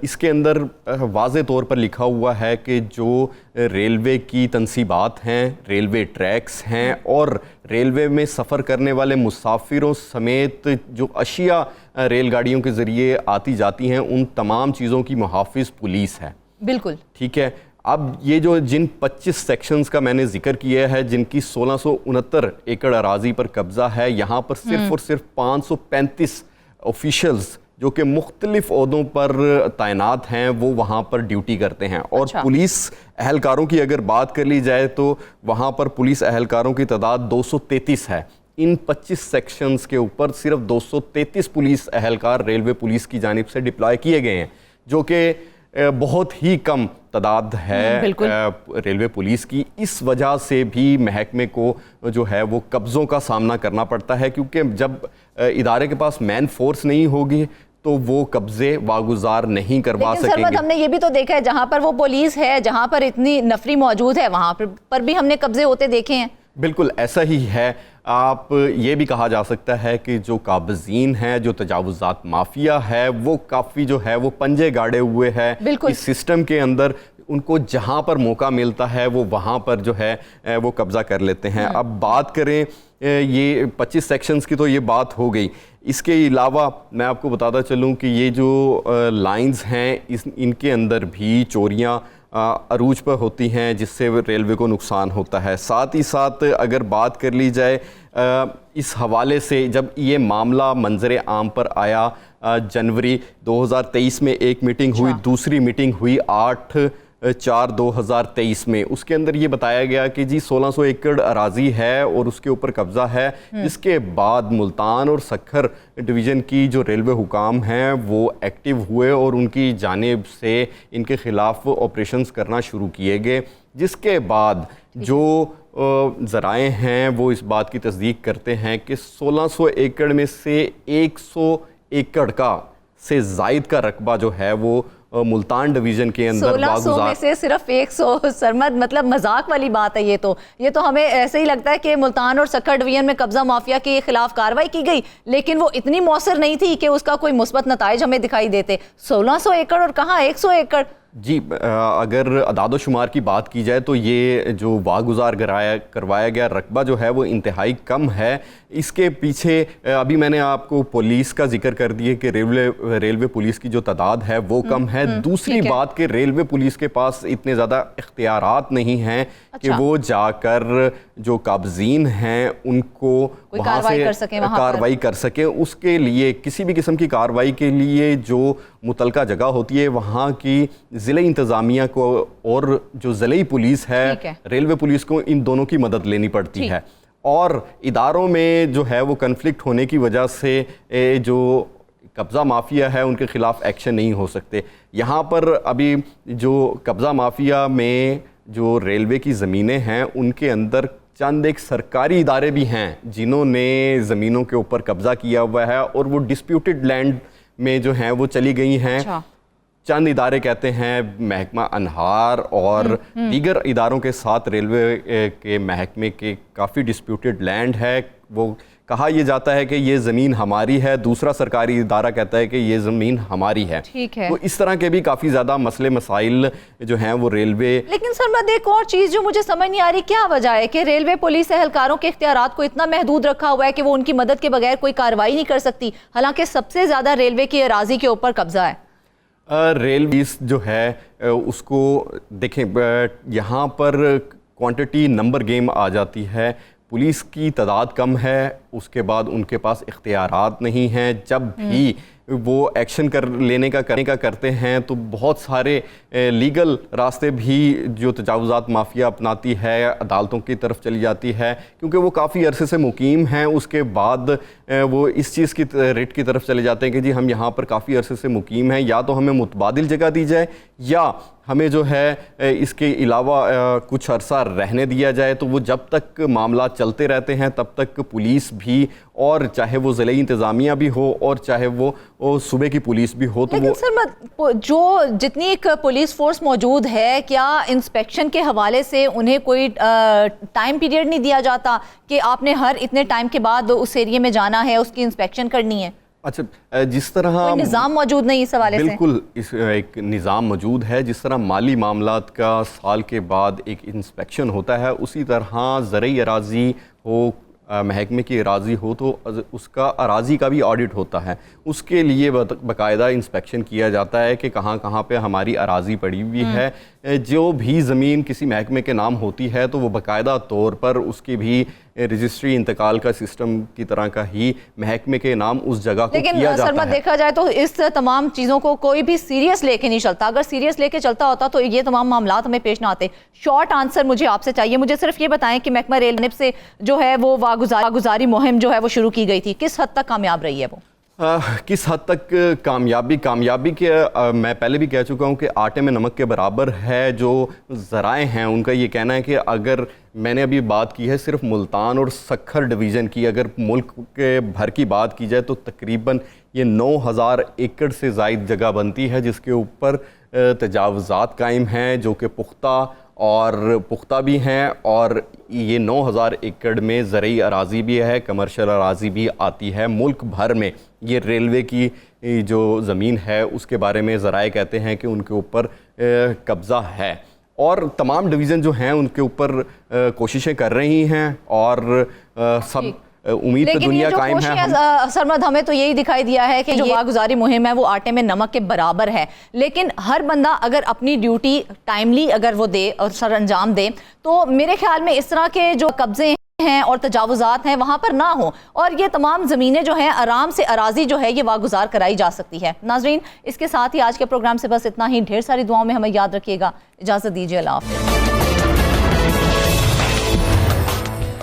इसके अंदर वाज़े तौर पर लिखा हुआ है कि जो रेलवे की तनसीबात हैं, रेलवे ट्रैक्स हैं और रेलवे में सफ़र करने वाले मुसाफिरों समेत जो अशिया रेलगाड़ियों के ज़रिए आती जाती हैं, उन तमाम चीज़ों की मुहाफ़िज़ पुलिस है। बिल्कुल ठीक है। अब ये जो जिन 25 सेक्शंस का मैंने जिक्र किया है, जिनकी 1669 एकड़ अराजी पर कब्जा है, यहाँ पर सिर्फ और सिर्फ 535 ऑफिशियल्स जो कि मुख्तलिफ ओहदों पर तैनात हैं, वो वहाँ पर ड्यूटी करते हैं। और अच्छा। पुलिस अहलकारों की अगर बात कर ली जाए तो वहाँ पर पुलिस अहलकारों की तादाद 233 है। इन 25 सेक्शंस के ऊपर सिर्फ 233 पुलिस अहलकार रेलवे पुलिस की जानिब से डिप्लॉय किए गए हैं, जो कि बहुत ही कम तादाद है रेलवे पुलिस की। इस वजह से भी महकमे को जो है वो कब्ज़ों का सामना करना पड़ता है, क्योंकि जब इदारे के पास मैन फोर्स नहीं होगी तो वो कब्जे वागुजार नहीं करवा सकेंगे। सरमद, हमने ये भी तो देखा है जहाँ पर वो पुलिस है, जहाँ पर इतनी नफरी मौजूद है, वहाँ पर भी हमने कब्जे होते देखे हैं। बिल्कुल ऐसा ही है। आप ये भी कहा जा सकता है कि जो काबज़ीन हैं, जो तजावुज़ात माफिया है, वो काफ़ी जो है वो पंजे गाड़े हुए हैं इस सिस्टम के अंदर। उनको जहाँ पर मौका मिलता है वो वहाँ पर जो है वो कब्ज़ा कर लेते हैं। अब बात करें ये 25 सेक्शंस की, तो ये बात हो गई। इसके अलावा मैं आपको बताता चलूँ कि ये जो लाइंस हैं इनके अंदर भी चोरियाँ अरूज पर होती हैं, जिससे रेलवे को नुकसान होता है। साथ ही साथ अगर बात कर ली जाए इस हवाले से, जब ये मामला मंजर आम पर आया जनवरी 2023 में एक मीटिंग हुई, दूसरी मीटिंग हुई 8/4/2023 में। उसके अंदर ये बताया गया कि जी 1600 एकड़ अराजी है और उसके ऊपर कब्ज़ा है। जिसके बाद मुल्तान और सक्खर डिवीज़न की जो रेलवे हुकाम हैं वो एक्टिव हुए और उनकी जानिब से इनके ख़िलाफ़ ऑपरेशंस करना शुरू किए गए। जिसके बाद जो ज़राए हैं वो इस बात की तस्दीक करते हैं कि 1600 एकड़ में से 100 एकड़ का से ज़ायद का रकबा जो है वो मुल्तान डिवीज़न के अंदर 1600 में से सिर्फ 100। सरमद, मतलब मजाक वाली बात है ये तो हमें ऐसे ही लगता है कि मुल्तान और सक्खर डिवीजन में कब्जा माफिया के खिलाफ कार्रवाई की गई, लेकिन वो इतनी मौसर नहीं थी कि उसका कोई मुस्बत नताइज हमें दिखाई देते। 1600 एकड़ और कहाँ 100 एकड़। जी, अगर अदाद शुमार की बात की जाए तो ये जो वागुजार करवाया गया रकबा जो है वो इंतहाई कम है। इसके पीछे अभी मैंने आपको पुलिस का जिक्र कर दिया कि रेलवे पुलिस की जो तादाद है वो कम है। दूसरी बात कि रेलवे पुलिस के पास इतने ज़्यादा इख्तियारात नहीं हैं कि वो जाकर जो काबज़ीन हैं उनको वहाँ से कार्रवाई कर सकें। उसके लिए किसी भी किस्म की कार्रवाई के लिए जो मुतलका जगह होती है वहाँ की ज़िले इंतज़ामिया को और जो ज़िले पुलिस है रेलवे पुलिस को, इन दोनों की मदद लेनी पड़ती है। और इदारों में जो है वो कन्फ्लिक्ट होने की वजह से जो कब्ज़ा माफिया है उनके ख़िलाफ़ एक्शन नहीं हो सकते। यहाँ पर अभी जो कब्ज़ा माफिया में जो रेलवे की ज़मीनें हैं उनके अंदर चंद एक सरकारी इदारे भी हैं जिन्होंने ज़मीनों के ऊपर कब्ज़ा किया हुआ है और वो डिस्प्यूटेड लैंड में जो हैं वो चली गई हैं। चंद इदारे कहते हैं महकमा अनहार और दीगर इदारों के साथ रेलवे के महकमे के काफ़ी डिस्प्यूटेड लैंड है। वो कहा यह जाता है कि ये ज़मीन हमारी है, दूसरा सरकारी इदारा कहता है कि ये ज़मीन हमारी है। ठीक है। तो इस तरह के भी काफ़ी ज़्यादा मसले मसाइल जो हैं वो रेलवे। लेकिन सरमद, एक और चीज़ जो मुझे समझ नहीं आ रही, क्या वजह है कि रेलवे पुलिस एहलकारों के इख्तियारात को इतना महदूद रखा हुआ है कि वो उनकी मदद के बगैर कोई कार्रवाई नहीं कर सकती, हालांकि सबसे ज़्यादा रेलवे की अराजी के ऊपर कब्जा है। रेलवे जो है उसको देखें, यहाँ पर क्वांटिटी नंबर गेम आ जाती है। पुलिस की तादाद कम है, उसके बाद उनके पास इख्तियारात नहीं हैं। जब भी वो एक्शन करने का करते हैं तो बहुत सारे लीगल रास्ते भी जो तजावुज़ात माफिया अपनाती है अदालतों की तरफ चली जाती है, क्योंकि वो काफ़ी अरसे से मुकीम हैं। उसके बाद वो इस चीज़ की रेट की तरफ चले जाते हैं कि जी हम यहाँ पर काफ़ी अरसे से मुकीम हैं, या तो हमें मुतबादिल जगह दी जाए या हमें जो है इसके अलावा कुछ अरसा रहने दिया जाए। तो वो जब तक मामला चलते रहते हैं तब तक पुलिस भी, और चाहे वो ज़िले इंतज़ामिया भी हो और चाहे वो सूबे की पुलिस भी हो, तो वो जो जितनी एक पुलिस फोर्स मौजूद है, क्या इंस्पेक्शन के हवाले से उन्हें कोई टाइम पीरियड नहीं दिया जाता कि आपने हर इतने टाइम के बाद उस एरिया में जाना है, उसकी इंस्पेक्शन करनी है? अच्छा, जिस तरह निज़ाम मौजूद नहीं इस हवाले से? बिल्कुल, इस एक निज़ाम मौजूद है। जिस तरह माली मामलात का साल के बाद एक इंस्पेक्शन होता है, उसी तरह ज़रई अराज़ी हो, महकमे की अराजी हो तो उसका अराजी का भी ऑडिट होता है। उसके लिए बाकायदा इंस्पेक्शन किया जाता है कि कहाँ कहाँ पे हमारी अराजी पड़ी हुई है। जो भी ज़मीन किसी महकमे के नाम होती है तो वो बाकायदा तौर पर उसकी भी रजिस्ट्री इंतकाल का सिस्टम की तरह का ही महकमे के नाम उस जगह को किया जाता है। लेकिन सरमद देखा जाए तो इस तमाम चीज़ों को कोई भी सीरियस लेके नहीं चलता। अगर सीरियस लेके चलता होता तो ये तमाम मामलात हमें पेश ना आते। शॉर्ट आंसर मुझे आपसे चाहिए। मुझे सिर्फ ये बताएं कि महकमा रेल निब से जो है वो वागुजारी मुहिम जो है वो शुरू की गई थी, किस हद तक कामयाब रही है वो? किस हद तक कामयाबी के मैं पहले भी कह चुका हूँ कि आटे में नमक के बराबर है। जो ज़राए हैं उनका ये कहना है कि अगर मैंने अभी बात की है सिर्फ मुल्तान और सखर डिवीज़न की, अगर मुल्क के भर की बात की जाए तो तकरीबन ये 9000 एकड़ से ज़ायद जगह बनती है जिसके ऊपर तजावुज़ात कायम हैं जो कि पुख्ता भी हैं। और ये 9000 एकड़ में ज़रई अराज़ी भी है, कमर्शियल अराज़ी भी आती है। मुल्क भर में ये रेलवे की जो ज़मीन है उसके बारे में ज़राए कहते हैं कि उनके ऊपर कब्ज़ा है और तमाम डिवीज़न जो हैं उनके ऊपर कोशिशें कर रही हैं और सब उम्मीद पे दुनिया कायम है। सरमद हमें तो यही दिखाई दिया है कि जो वागुजारी मुहिम है वो आटे में नमक के बराबर है, लेकिन हर बंदा अगर अपनी ड्यूटी टाइमली अगर वो दे और सर अंजाम दे तो मेरे ख्याल में इस तरह के जो कब्जे हैं और तजावुजात हैं वहाँ पर ना हो और ये तमाम ज़मीनें जो हैं आराम से अराजी जो है ये वागुजार कराई जा सकती है। नाजरीन, इसके साथ ही आज के प्रोग्राम से बस इतना ही। ढेर सारी दुआओं में हमें याद रखिएगा। इजाज़त दीजिए। अल्लाह हाफ़िज़।